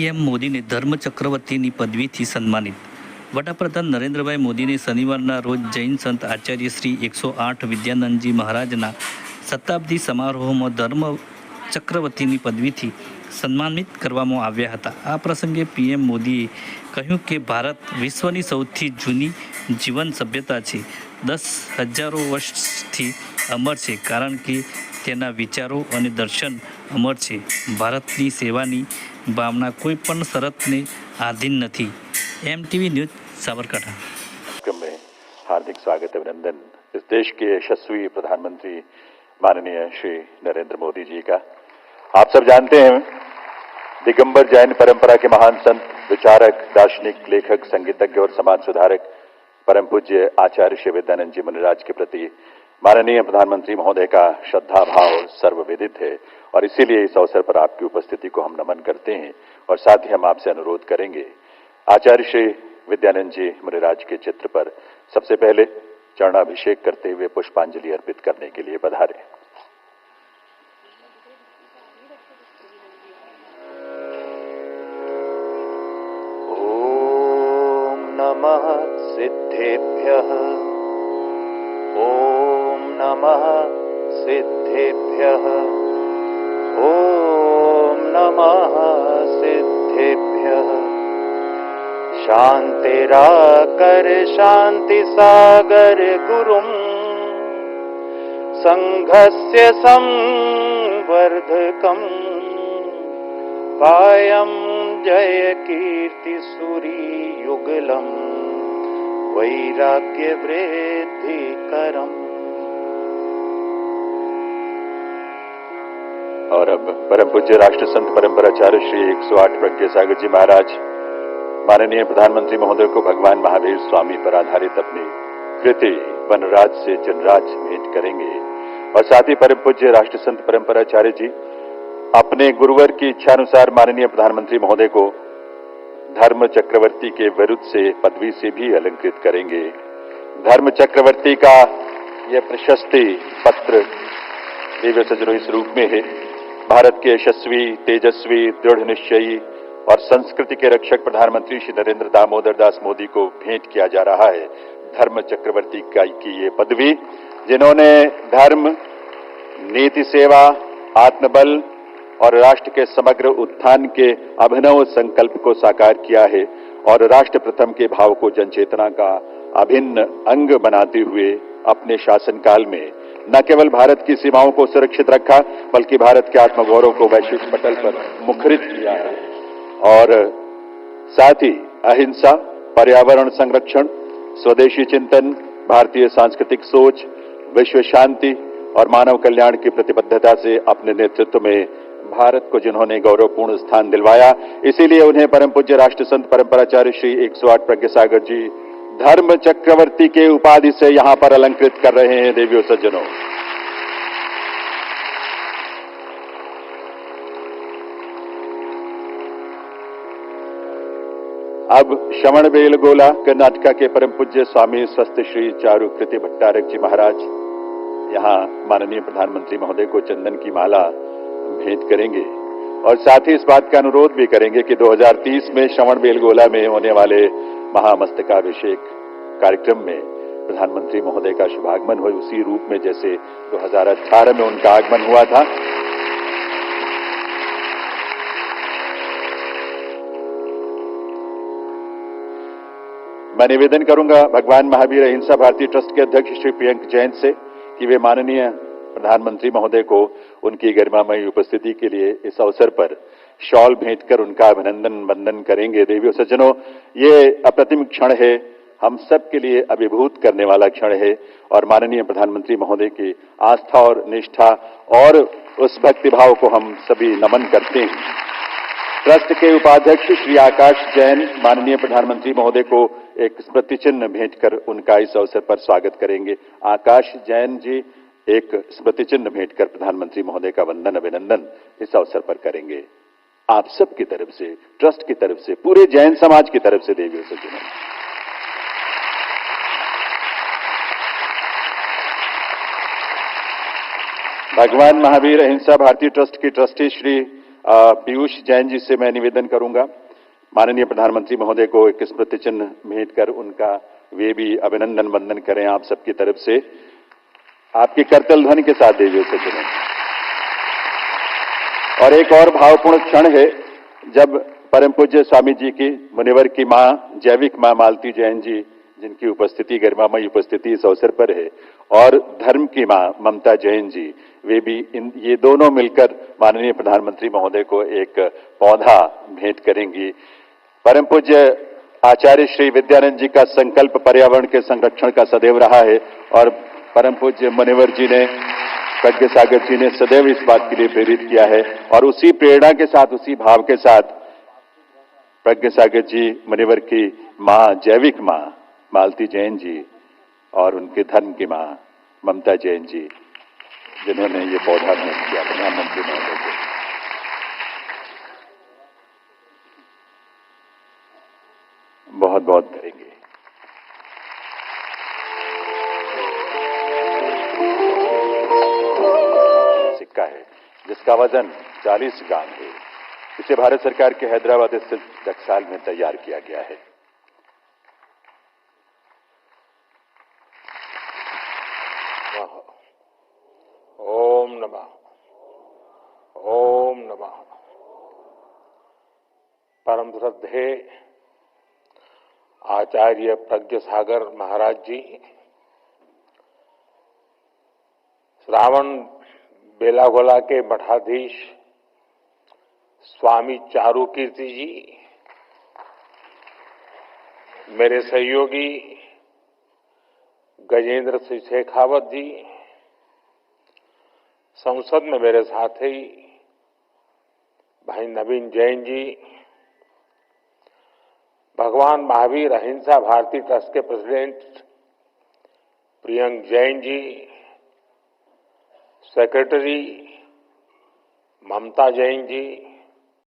PM મોદીને ધર્મ ચક્રવર્તીની પદવીથી સન્માનિત. વડાપ્રધાન નરેન્દ્રભાઈ મોદીને શનિવારના રોજ જૈન સંત આચાર્ય શ્રી 108 વિદ્યાનંદજી મહારાજના શતાબ્દી સમારોહમાં ધર્મ ચક્રવર્તીની પદવીથી સન્માનિત કરવામાં આવ્યા હતા. આ પ્રસંગે પીએમ મોદીએ કહ્યું કે ભારત વિશ્વની સૌથી જૂની જીવન સભ્યતા છે. 10,000 વર્ષથી અમર છે કારણ કે તેના વિચારો અને દર્શન અમર છે. ભારતની સેવાની ભાવના કોઈ પણ શરતને આધીન નથી. एमटीवी न्यूज साबरकांठा में हार्दिक स्वागत अभिनंदन इस देश के यशस्वी प्रधानमंत्री माननीय श्री नरेंद्र मोदी जी का। आप सब जानते हैं दिगंबर जैन परंपरा के महान संत, विचारक, दार्शनिक, लेखक, संगीतज्ञ और समाज सुधारक परम पूज्य आचार्य श्री विद्यानंद जी मुनिराज के प्रति माननीय प्रधानमंत्री महोदय का श्रद्धा भाव सर्वविदित है और इसीलिए इस अवसर पर आपकी उपस्थिति को हम नमन करते हैं और साथ ही हम आपसे अनुरोध करेंगे आचार्य श्री विद्यानंद जी मुनिराज के चित्र पर सबसे पहले चरणाभिषेक करते हुए पुष्पांजलि अर्पित करने के लिए पधारें। ओम नमः सिद्धेभ्यः, ओम नमः सिद्धेभ्यः, ओम नमः सिद्धेभ्यः। शांतिराकर शांति सागर गुरुम संघस्य संवर्धकम कायम जय कीर्ति सूरी युगलम वैराग्य वृद्धि करम। और अब परम पूज्य राष्ट्र संत परंपराचार्य श्री 108 प्रज्ञा सागर जी महाराज माननीय प्रधानमंत्री महोदय को भगवान महावीर स्वामी पर आधारित अपनी कृति वनराज से जनराज भेंट करेंगे और साथ ही परम पूज्य राष्ट्र संत परंपराचार्य जी अपने गुरुवर की इच्छानुसार माननीय प्रधानमंत्री महोदय को धर्म चक्रवर्ती के विरुद्ध से पदवी से भी अलंकृत करेंगे। धर्म चक्रवर्ती का यह प्रशस्ति पत्र दिव्य सज्जनों इस रूप में है। भारत के यशस्वी, तेजस्वी, दृढ़ निश्चयी और संस्कृति के रक्षक प्रधानमंत्री श्री नरेंद्र दामोदर दास मोदी को भेंट किया जा रहा है धर्म चक्रवर्ती की ये पदवी, जिन्होंने धर्म, नीति सेवा, आत्मबल और राष्ट्र के समग्र उत्थान के अभिनव संकल्प को साकार किया है और राष्ट्र प्रथम के भाव को जनचेतना का अभिन्न अंग बनाते हुए अपने शासनकाल में न केवल भारत की सीमाओं को सुरक्षित रखा बल्कि भारत के आत्मगौरव को वैश्विक पटल पर मुखरित किया है और साथ ही अहिंसा, पर्यावरण संरक्षण, स्वदेशी चिंतन, भारतीय सांस्कृतिक सोच, विश्व शांति और मानव कल्याण की प्रतिबद्धता से अपने नेतृत्व में भारत को जिन्होंने गौरवपूर्ण स्थान दिलवाया, इसीलिए उन्हें परम पूज्य राष्ट्र संत परंपराचार्य श्री 108 प्रज्ञा सागर जी धर्म चक्रवर्ती के उपाधि से यहां पर अलंकृत कर रहे हैं। देवियों सज्जनों, अब श्रवण बेलगोला कर्नाटका के परम पूज्य स्वामी स्वस्थ श्री चारु कृति भट्टारक जी महाराज यहां माननीय प्रधानमंत्री महोदय को चंदन की माला भेंट करेंगे और साथ ही इस बात का अनुरोध भी करेंगे कि 2030 में श्रवण बेलगोला में होने वाले महामस्तकाभिषेक कार्यक्रम में प्रधानमंत्री महोदय का शुभागमन हो उसी रूप में जैसे 2018 में उनका आगमन हुआ था। मैं निवेदन करूंगा भगवान महावीर अहिंसा भारतीय ट्रस्ट के अध्यक्ष श्री प्रियंक जैन से कि वे माननीय प्रधानमंत्री महोदय को उनकी गरिमामयी उपस्थिति के लिए इस अवसर पर शॉल भेंट कर उनका अभिनंदन वंदन करेंगे। देवियों सज्जनों, ये अप्रतिम क्षण है, हम सब के लिए अभिभूत करने वाला क्षण है और माननीय प्रधानमंत्री महोदय की आस्था और निष्ठा और उस भक्तिभाव को हम सभी नमन करते हैं। ट्रस्ट के उपाध्यक्ष श्री आकाश जैन माननीय प्रधानमंत्री महोदय को एक स्मृति चिन्ह भेंट कर उनका इस अवसर पर स्वागत करेंगे। आकाश जैन जी एक स्मृति चिन्ह भेंट कर प्रधानमंत्री महोदय का वंदन अभिनंदन इस अवसर पर करेंगे। आप सब की तरफ से, ट्रस्ट की तरफ से, पूरे जैन समाज की तरफ से देवियों सज्जनों, भगवान महावीर अहिंसा भारतीय ट्रस्ट की ट्रस्टी श्री पीयूष जैन जी से मैं निवेदन करूंगा, माननीय प्रधानमंत्री महोदय को एक स्मृति चिन्ह भेंट कर उनका वे भी अभिनंदन वंदन करें आप सबकी तरफ से। आपकी करतल ध्वनि के साथ देवी उसे चुनें। और एक और भावपूर्ण क्षण है जब परम पूज्य स्वामी जी की मुनिवर की मां, जैविक मां मालती जैन जी, जिनकी उपस्थिति, गरिमामयी उपस्थिति इस अवसर पर है, और धर्म की मां ममता जैन जी, वे भी ये दोनों मिलकर माननीय प्रधानमंत्री महोदय को एक पौधा भेंट करेंगी। परम पूज्य आचार्य श्री विद्यानंद जी का संकल्प पर्यावरण के संरक्षण का सदैव रहा है और परम पूज्य मुनिवर जी ने, प्रज्ञ सागर जी ने सदैव इस बात के लिए प्रेरित किया है। और उसी प्रेरणा के साथ, उसी भाव के साथ प्रज्ञ सागर जी मुनिवर की मां, जैविक मां मालती जैन जी और उनके धर्म की मां ममता जैन जी, जिन्होंने ये पौधा भेंट किया प्रधानमंत्री महोदय को, बहुत बहुत करेंगे। सिक्का है जिसका वजन 40 ग्राम है। इसे भारत सरकार के हैदराबाद स्थित टकसाल में तैयार किया गया है। ओम नमः, ओम नमः। परम श्रद्धेय आचार्य प्रज्ञ सागर महाराज जी, श्रावण बेलागोला के मठाधीश स्वामी चारुकीर्ति जी, मेरे सहयोगी गजेंद्र सिंह शेखावत जी, संसद में मेरे साथी भाई नवीन जैन जी, भगवान महावीर अहिंसा भारती ट्रस्ट के प्रेसिडेंट प्रियंक जैन जी, सेक्रेटरी ममता जैन जी,